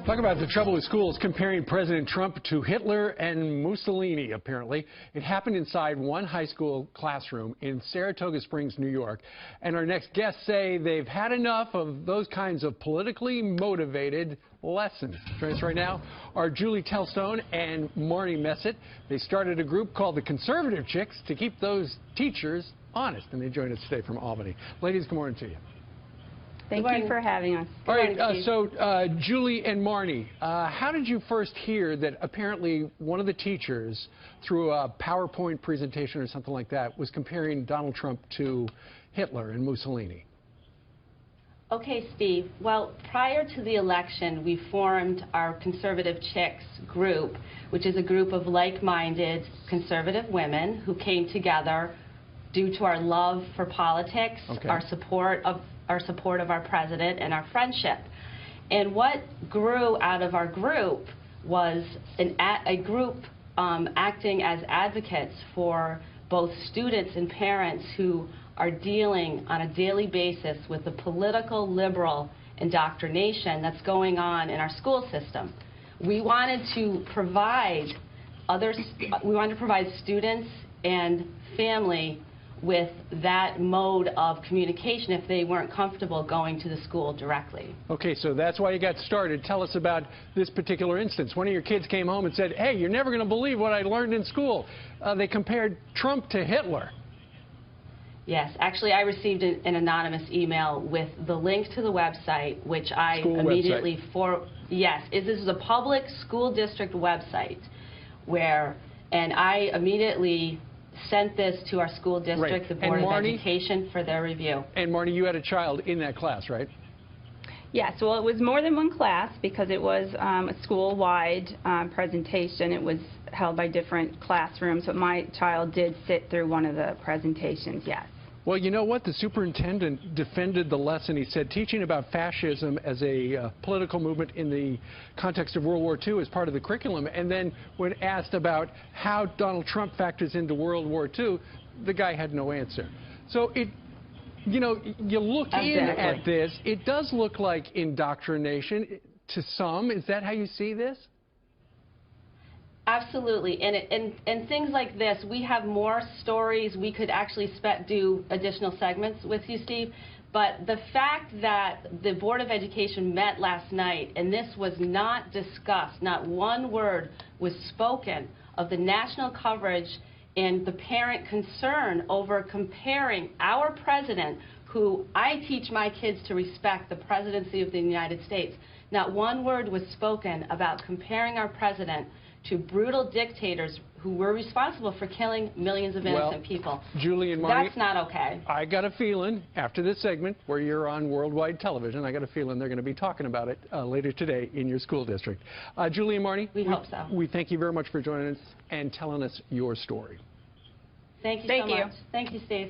Talk about the trouble with schools comparing President Trump to Hitler and Mussolini, apparently. It happened inside one high school classroom in Saratoga Springs, New York. And our next guests say they've had enough of those kinds of politically motivated lessons. Joining us right now are Julie Tellstone and Marnie Messett. They started a group called the Conservative Chicks to keep those teachers honest. And they joined us today from Albany. Ladies, good morning to you. Thank you for having us. All right, Julie and Marnie, how did you first hear that apparently one of the teachers, through a PowerPoint presentation or something like that, was comparing Donald Trump to Hitler and Mussolini? Okay, Steve. Well, prior to the election, we formed our Conservative Chicks group, which is a group of like-minded conservative women who came together due to our love for politics, our support of our president, and our friendship. And what grew out of our group was a group acting as advocates for both students and parents who are dealing on a daily basis with the political liberal indoctrination that's going on in our school system. We wanted to provide students and family with that mode of communication if they weren't comfortable going to the school directly. Okay, so that's why you got started. Tell us about this particular instance. One of your kids came home and said, hey, you're never going to believe what I learned in school. They compared Trump to Hitler. Yes, actually I received an anonymous email with the link to the website, which I immediately this is a public school district website and I immediately sent this to our school district, the Board of Education, for their review. And Marnie, you had a child in that class, right? Yes, well, it was more than one class because it was a school-wide presentation. It was held by different classrooms, but my child did sit through one of the presentations, yes. Well, you know what? The superintendent defended the lesson. He said teaching about fascism as a political movement in the context of World War II is part of the curriculum. And then when asked about how Donald Trump factors into World War II, the guy had no answer. So you look in at this, it does look like indoctrination to some. Is that how you see this? Absolutely, and things like this, we have more stories. We could actually do additional segments with you, Steve, but the fact that the Board of Education met last night and this was not discussed, not one word was spoken of the national coverage and the parent concern over comparing our president, who I teach my kids to respect, the presidency of the United States. Not one word was spoken about comparing our president to brutal dictators who were responsible for killing millions of innocent people. Julie and Marnie, that's not okay. I got a feeling after this segment where you're on worldwide television, I got a feeling they're going to be talking about it later today in your school district. Julie and Marnie, we hope so. We thank you very much for joining us and telling us your story. Thank you so much. Thank you, Steve.